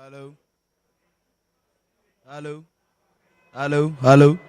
Hello. Hello. Hello. Hello.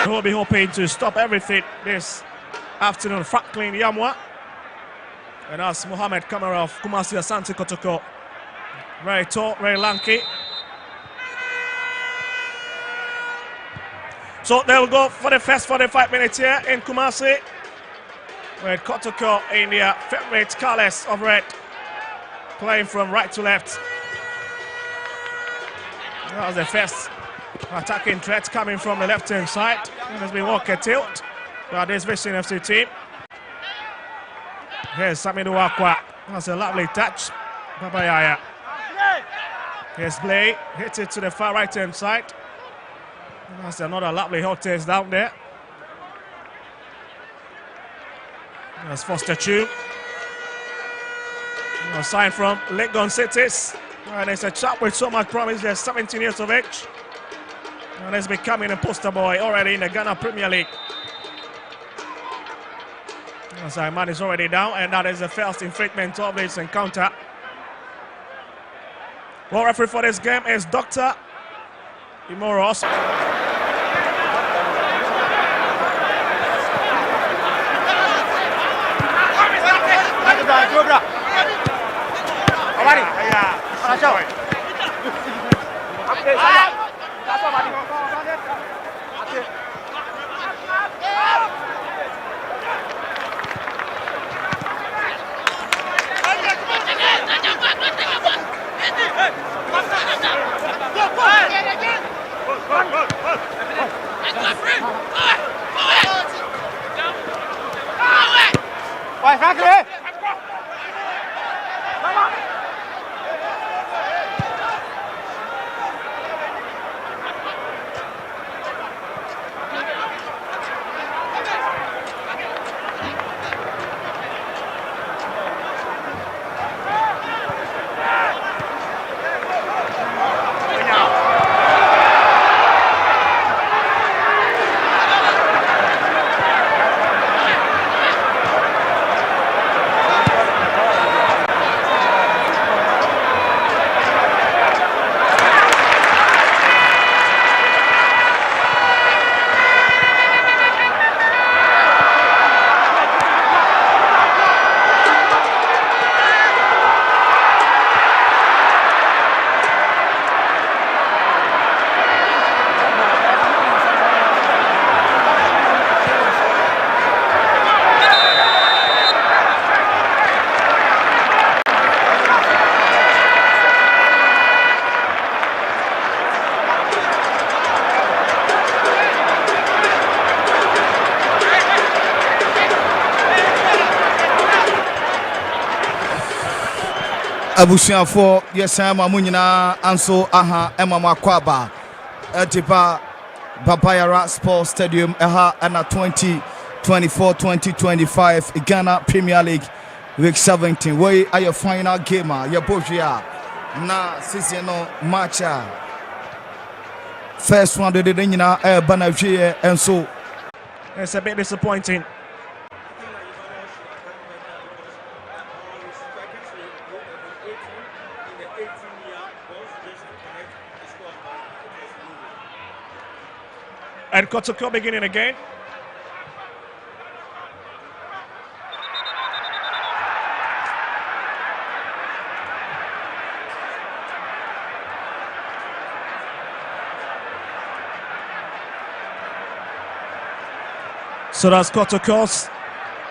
We'll be hoping to stop everything this afternoon. Franklin Yamwa. And that's Mohamed Kamarov, Kumasi Asante Kotoko. Very tall, very lanky. So they'll go for the first 45 minutes here in Kumasi, with Kotoko in their favorite colors of red, playing from right to left. That was the first attacking threat coming from the left-hand side. It has been Walker tilt by this Vision FC team. Here's Samidu Wakwa. That's a lovely touch. Babayaya. Here's Blay. Hits it to the far right-hand side. That's another lovely hot taste down there. That's Foster Chu. A sign from LEGON Cities. And it's a chap with so much promise. They're 17 years of age. And he's becoming a poster boy already in the Ghana Premier League. So man is already down, and that is the first infringement of this encounter. Well, referee for this game is Dr. Imoros. Abusiafo yesama munyina anso aha emama kwaba Etipa Babayara Sports Stadium aha ana 2024-2025 Ghana Premier League Week 17 way are your final game ya bojia na season no match first one de nyina bana hwe and so it's a bit disappointing. And Kotoko beginning again. So that's Kotoko's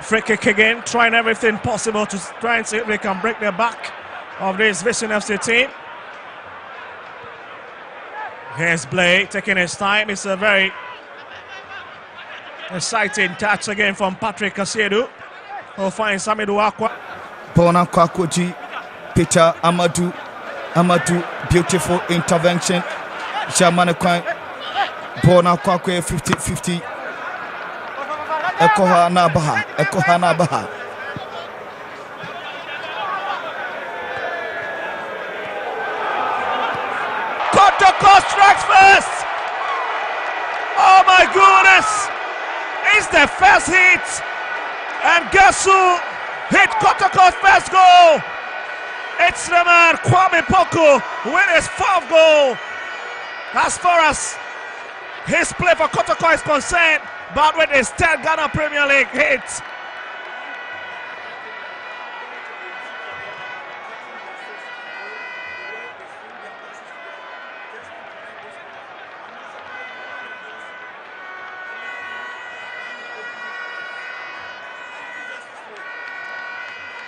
free kick again, trying everything possible to try and see if they can break the back of this Vision FC team. Here's Blay taking his time. It's a very exciting touch again from Patrick Kasiedu, who finds Samidu Akwa. Bona Kwakoji, Peter Amadou, beautiful intervention. Shamane Kwan, Bona Kwakwe 50-50. Ekoha na baha. Kotoko strikes first. Oh my goodness. It's the first hit, and guess who hit Kotoko's first goal? It's the man Kwame Poku with his fourth goal. As far as his play for Kotoko is concerned, but with his third Ghana Premier League hit.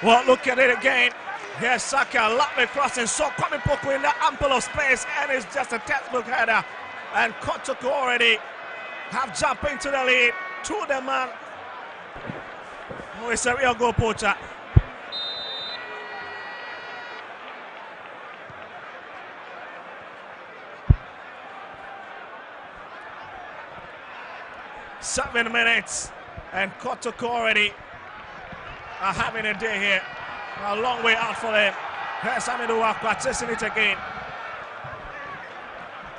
Well, look at it again. Here's Saka, lovely crossing, so Kwame Poku in the ample of space, and it's just a textbook header. And Kotoko already have jumped into the lead to the man who is a real goal poacher. Seven minutes, and Kotoko already are having a day here. A long way out for them. Here's Samidu Akwa chasing it again.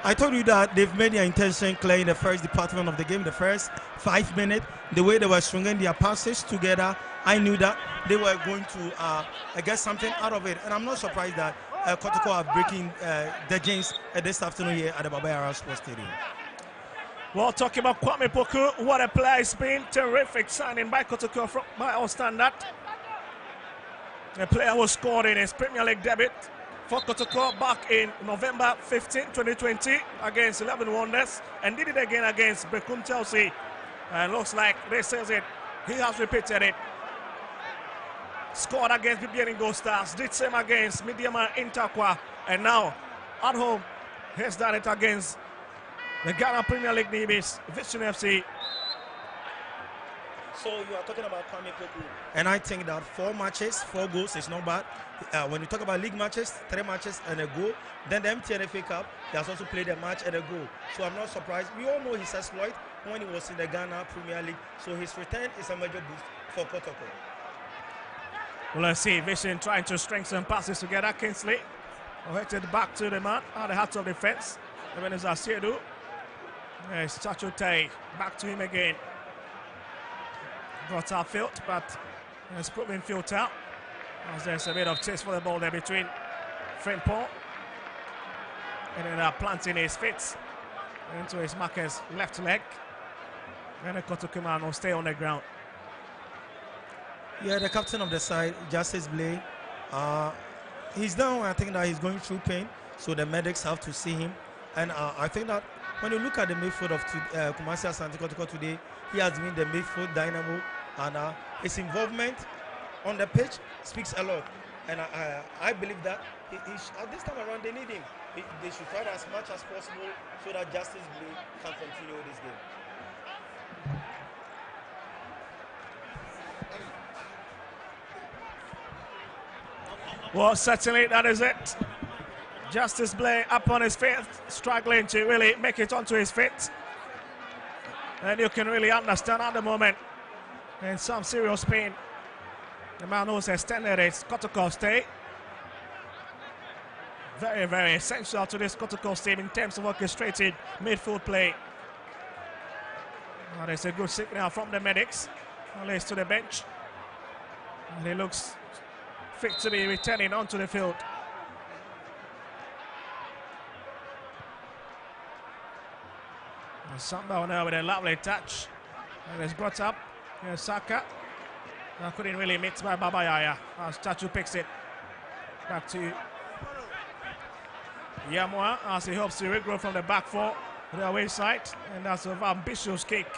I told you that they've made their intention clear in the first department of the game, the first 5 minutes. The way they were stringing their passes together, I knew that they were going to get something out of it. And I'm not surprised that Kotoko are breaking the gains this afternoon here at the Baba Yara Sports Stadium. Well, talking about Kwame Poku, what a player he's been. Terrific signing by Kotoko by our standard. A player who scored in his Premier League debut for Kotoko back in November 15, 2020 against 11 Wonders, and did it again against Bekum Chelsea. And looks like this is it. He has repeated it. Scored against BBN Gold Stars, did same against Midiama Intakwa, and now at home he's done it against the Ghana Premier League Nibis, Vision FC. So you are talking about Kwame Poku, and I think that 4 matches, 4 goals is not bad. When you talk about league matches, 3 matches and a goal, then the MTNFA Cup, he has also played a match and a goal. So I'm not surprised. We all know his exploit when he was in the Ghana Premier League. So his return is a major boost for Kotoko. Well, let's see, Vision trying to strengthen passes together. Kingsley headed back to the man at the heart of defense. Even as Asiedu. There's Chachote back to him again. Got outfield, but it's proven field out. As there's a bit of chase for the ball there between Frimpong. And then planting his feet into his marker's left leg. And the Kotoko man will stay on the ground. Yeah, the captain of the side, Justice Blay, he's down. I think that he's going through pain, so the medics have to see him. And I think that when you look at the midfield of Kumasi Asante Kotoko today, he has been the midfield dynamo, and his involvement on the pitch speaks a lot. And I believe that at this time around they need him. They should try as much as possible so that Justice Blay can continue this game. Well, certainly that is it. Justice Blay up on his feet, struggling to really make it onto his feet. And you can really understand at the moment in some serious pain. The man who's extended his Kotoko stay. Very, very essential to this Kotoko team in terms of orchestrated midfield play. Well, there's a good signal from the medics. Lays to the bench. And he looks fit to be returning onto the field. Samba now with a lovely touch. And it's brought up. Here's Saka. Now couldn't really meet by Baba Yaya as Chachu picks it. Back to Yamwa as he hopes to regrow from the back four to the away side. And that's an ambitious kick.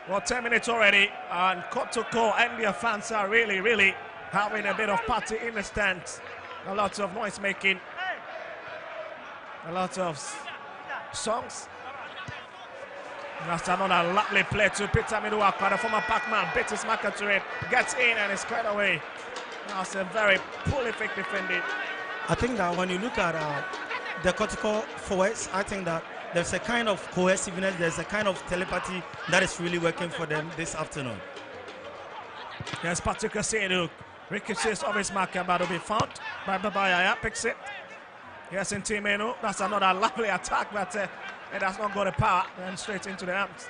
Well, 10 minutes already, and Kotoko and their fans are really, really having a bit of party in the stands. A lot of noise making. A lot of songs. That's another lovely play to Peter Miduaka, the former Pac-Man, beats his marker to it, gets in and is cleared away. That's a very prolific defending. I think that when you look at the Kotoko forwards, I think that there's a kind of cohesiveness, there's a kind of telepathy that is really working for them this afternoon. Yes, Patrick Asedu ricochets of his marker, but will be found by Babaya, picks it. Yes, in Timeno, that's another lovely attack, but it has not got the power, and straight into the arms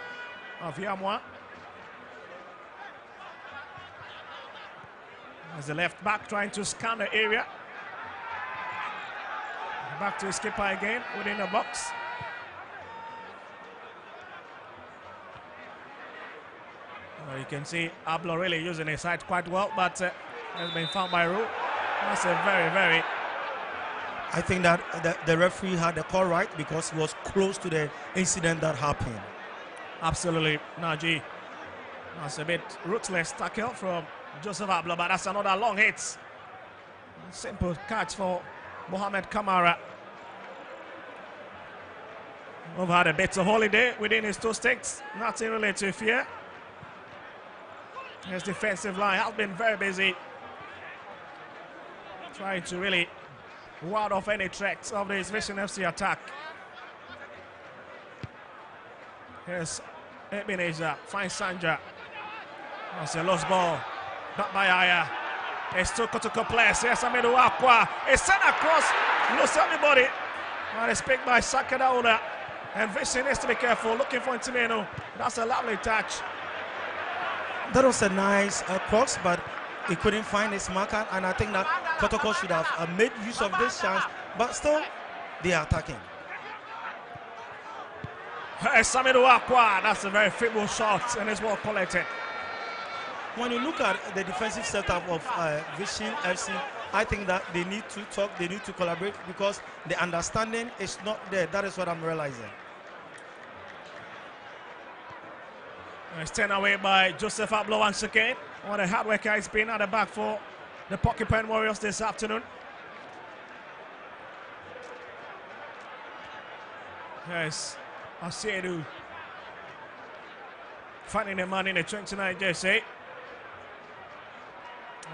of Yamwa. As the left back trying to scan the area. Back to his skipper again within the box. You can see Ablo really using his side quite well, but has been found by Ru. That's a very, very... I think that the referee had the call right because he was close to the incident that happened. Absolutely, Naji. That's a bit ruthless tackle from Joseph Ablo, but that's another long hit. Simple catch for Mohamed Kamara. We've had a bit of holiday within his two sticks. Nothing really to fear. His defensive line has been very busy, trying to really ward off any threats of this Vision FC attack. Here's Ebenezer, finds Sanja. That's a lost ball, got by Aya. It's still Kotoko players. Yes, Amidu Akwa. It's sent across. Lose everybody. And it's picked by Sakadaula. And Vision needs to be careful. Looking for Intimeno. That's a lovely touch. That was a nice cross, but he couldn't find his marker. And I think that Kotoko should have made use of this chance. But still, they are attacking. Hey, Amidu Akwa. That's a very feeble shot. And it's well collected. When you look at the defensive setup of Vision FC, I think that they need to talk, they need to collaborate because the understanding is not there. That is what I'm realizing. It's turned away by Joseph Ablo once again. What a hard worker he's been at the back for the Porcupine Warriors this afternoon. Yes, Asiedu finding the man in the 29 jersey.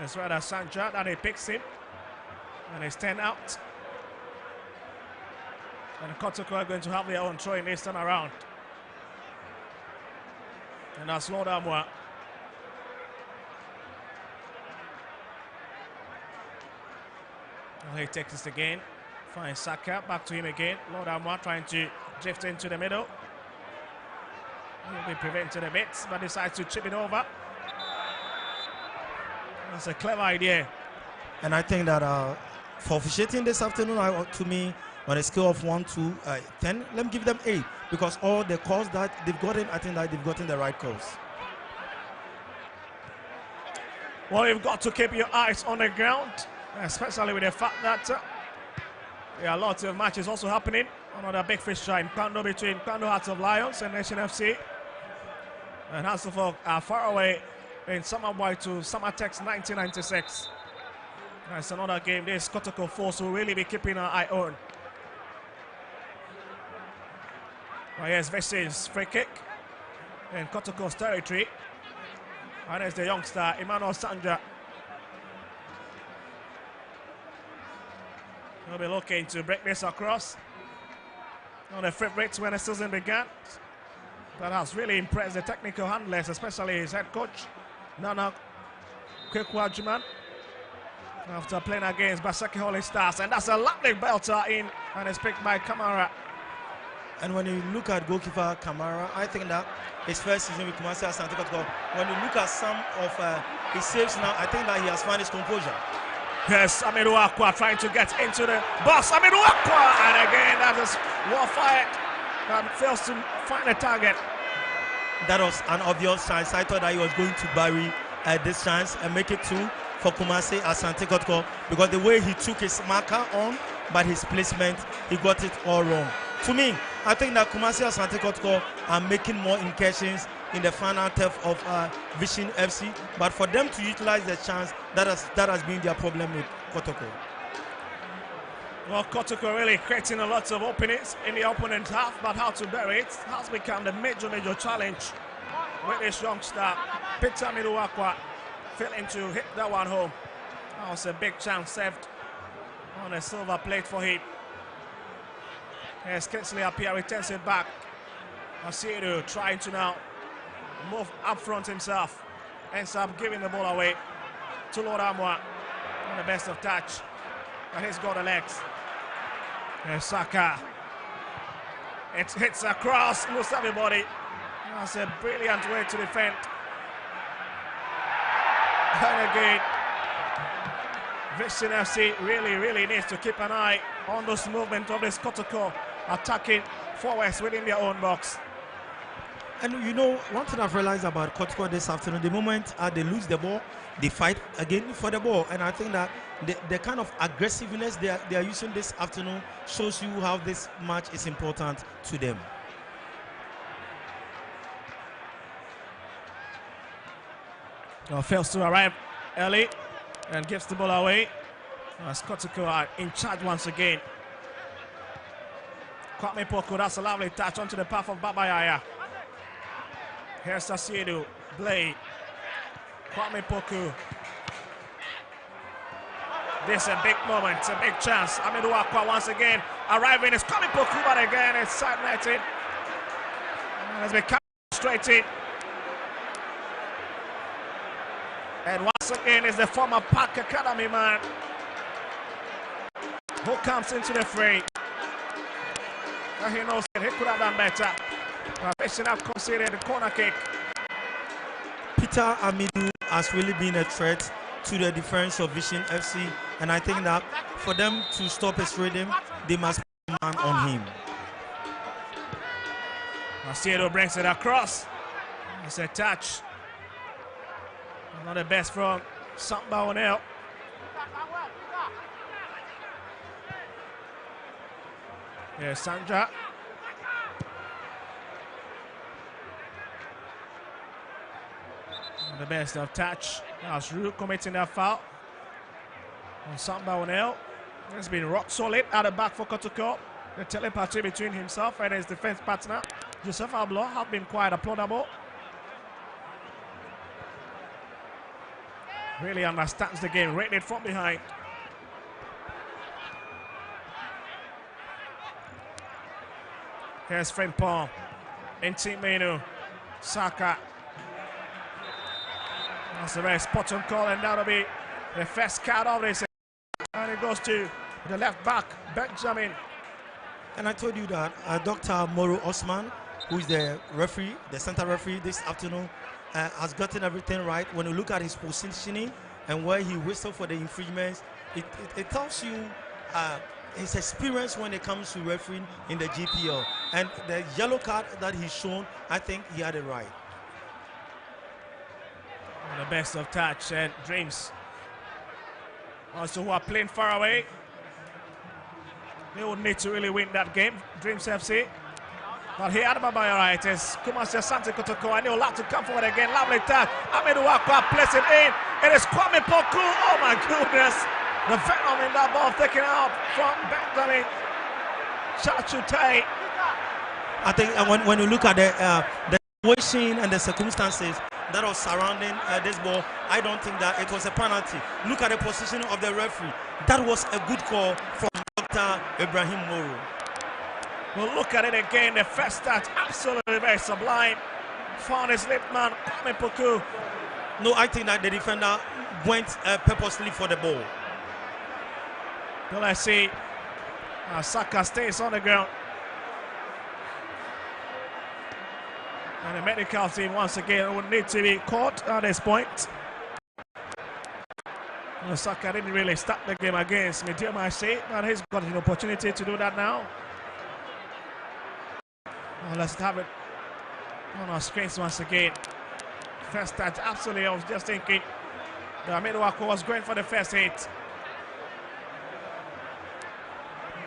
It's rather Sanja that he picks him. And he's 10 out. And Kotoko are going to have their own throw in this time around. And that's Lord Amwa. He takes this again. Finds Saka. Back to him again. Lord Amwa trying to drift into the middle. He'll be prevented a bit, but decides to chip it over. That's a clever idea. And I think that for officiating this afternoon, to me, on a scale of 1 to 10, let me give them 8 because all the calls that they've gotten, I think that they've gotten the right calls. Well, you've got to keep your eyes on the ground, especially with the fact that there are lots of matches also happening. Another big fish in Kwando between Kwando Hearts of Lions and Nation FC. And Hasselhoff are far away in Summerboy to Summertex 1996. That's another game this Kotoko force will really be keeping an eye on. Well, here's Vesey's free kick in Kotoko's territory. And there's the youngster, Emmanuel Sanja. He'll be looking to break this across. One of the favorites when the season began. That has really impressed the technical handlers, especially his head coach, Nana Kwekwajuman, after playing against Basaki Holy Stars. And that's a lovely belter in, and it's picked by Kamara. And when you look at goalkeeper Kamara, I think that his first season with Kumasi Asante Kotoko, when you look at some of his saves now, I think that he has found his composure. Yes, Amidu Akwa trying to get into the box. Amidu Akwa, and again that is well fired. And fails to find a target. That was an obvious chance. I thought that he was going to bury this chance and make it 2 for Kumasi Asante Kotoko because the way he took his marker on, but his placement, he got it all wrong. To me, I think that Kumasi Asante Kotoko are making more incursions in the final third of Vision FC, but for them to utilize the chance, that has been their problem with Kotoko. Well, Kotoko really creating a lot of openings in the opponent's half, but how to bury it has become the major challenge with this youngster. Peter Miruakwa failing to hit that one home. That was a big chance saved on a silver plate for him. Here's Kinsley Appiah, returns it back. Asiedu trying to now move up front himself. Ends up giving the ball away to Lord Amwa on the best of touch. And he's got the legs. There's Saka. It hits across, loses everybody. That's a brilliant way to defend. And again, Vision FC really needs to keep an eye on this movement of this Kotoko attacking forwards within their own box. And you know, one thing I've realized about Kotoko this afternoon, the moment they lose the ball, they fight again for the ball. And I think that the kind of aggressiveness they are using this afternoon shows you how this match is important to them. Fails to arrive early and gives the ball away. As Kotoko are in charge once again. Kwame Poku, that's a lovely touch onto the path of Babayaya. Here's Asiedu, Blade, Kwame Poku. This is a big moment, a big chance. Amidu Akwa once again arriving. It's Kwame Poku, but again it's side netted. And has been straight in. And once again, is the former Park Academy man who comes into the fray. And he knows that he could have done better. Fishing have conceded the corner kick. Peter Amidu has really been a threat to the defense of Vision FC, and I think that for them to stop his rhythm, they must put a man on him. Macedo brings it across. It's a touch. Not the best from Samba Onel. Here's Sandra. The best of touch. That's Rue committing that foul on Samba Onel. It's been rock solid at the back for Kotoko. The telepathy between himself and his defense partner, Joseph Ablo, have been quite applaudable. Really understands the game, rated from behind. Here's Frimpong, Inti Menu, Saka. That's a very spot on call, and that'll be the first card of this. And it goes to the left back, Benjamin. And I told you that Dr. Moro Osman, who is the referee, the center referee this afternoon, has gotten everything right. When you look at his positioning and where he whistled for the infringements, it tells you his experience when it comes to refereeing in the GPL. And the yellow card that he's shown, I think he had it right. And the best of touch and Dreams. Also who are playing far away. They would need to really win that game, Dreams FC. But here at Babayaritis, Kumasi Asante Kotoko, and they'll have to come forward again. Lovely touch. Amidu Wakwa plays it in. It is Kwame Poku. Oh my goodness. The venom in that ball taken out from Benjamin Chachutai. I think when you look at the situation and the circumstances that was surrounding this ball, I don't think that it was a penalty. Look at the position of the referee. That was a good call from Dr. Ibrahim Moro. We'll look at it again. The first touch, absolutely very sublime. Found his left man, Kwame Poku. No, I think that the defender went purposely for the ball. Well, I see Saka stays on the ground. And the medical team once again would need to be caught at this point. Well, Saka didn't really start the game against Medium, I say, but he's got an opportunity to do that now. Well, let's have it on our screens once again. First touch, absolutely. I was just thinking that Amidu was going for the first hit.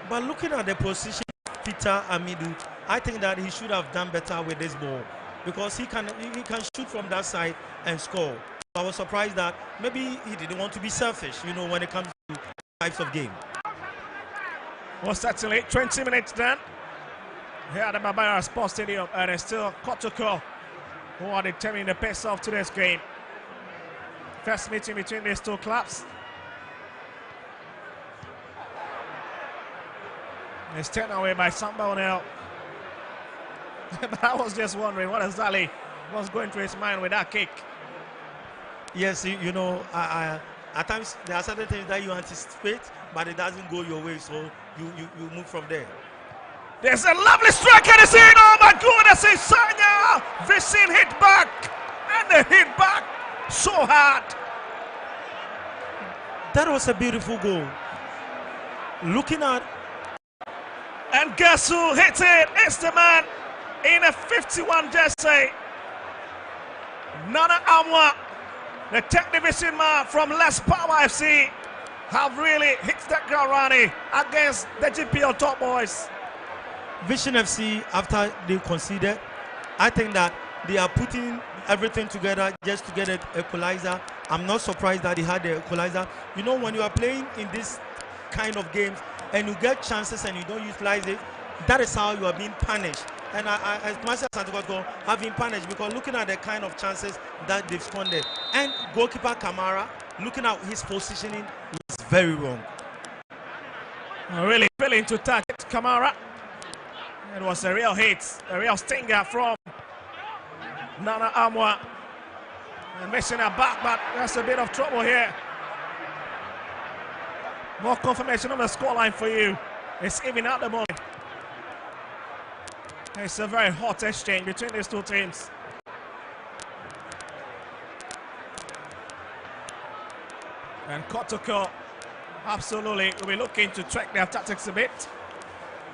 But looking at the position of Peter Amidu, I think that he should have done better with this ball because he can shoot from that side and score. I was surprised that maybe he didn't want to be selfish, you know, when it comes to types of game. Well, certainly 20 minutes then here at the Babaya Sports Stadium, and it's still Kotoko who are determining the pace of today's game. First meeting between these two clubs. It's taken away by Samba Onel. But I was just wondering what exactly was going through his mind with that kick. Yes, you know, at times there are certain things that you anticipate, but it doesn't go your way, so you move from there. There's a lovely strike and it's in. Oh my goodness, it's Sanya. Visin hit back, and the hit back so hard. That was a beautiful goal. Looking at. And guess who hits it? It's the man in a 51 jersey. Nana Amwa, the tech division man from Les Power FC, have really hit that ground running against the GPL top boys. Vision FC, after they conceded, I think that they are putting everything together just to get an equalizer. I'm not surprised that they had the equalizer. You know, when you are playing in this kind of games and you get chances and you don't utilize it, that is how you are being punished. And as Marcel Santiago have been punished because looking at the kind of chances that they've squandered. And goalkeeper Kamara, looking at his positioning, was very wrong. Really failing to touch Kamara. It was a real hit, a real stinger from Nana Amwa. And missing a back, but that's a bit of trouble here. More confirmation on the scoreline for you. It's even at the moment. It's a very hot exchange between these two teams. And Kotoko absolutely will be looking to track their tactics a bit.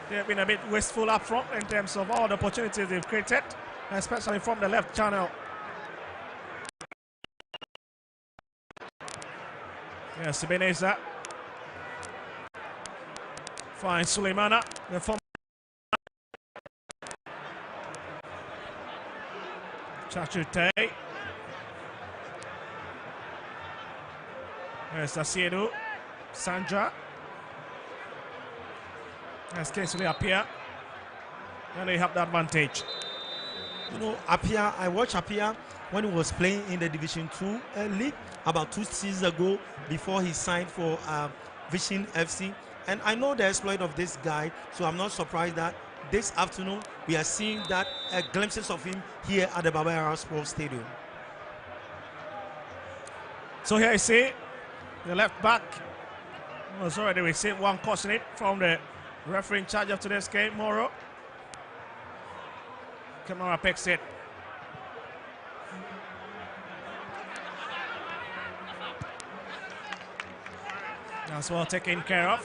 They've been a bit wasteful up front in terms of all the opportunities they've created, especially from the left channel. Yes, Ebenezer finds Suleimana. The form Chachute. There's Asiedu. Sandra. As Kesule Apia. And they have the advantage. You know, Apia, I watched Apia when he was playing in the Division 2 league about 2 seasons ago before he signed for Vision FC. And I know the exploit of this guy, so I'm not surprised that this afternoon we are seeing that glimpses of him here at the Barbara Sports Stadium. So here you see the left back was already received one caution hit from the referee in charge of today's game, Moro. Camara picks it. That's well taken care of.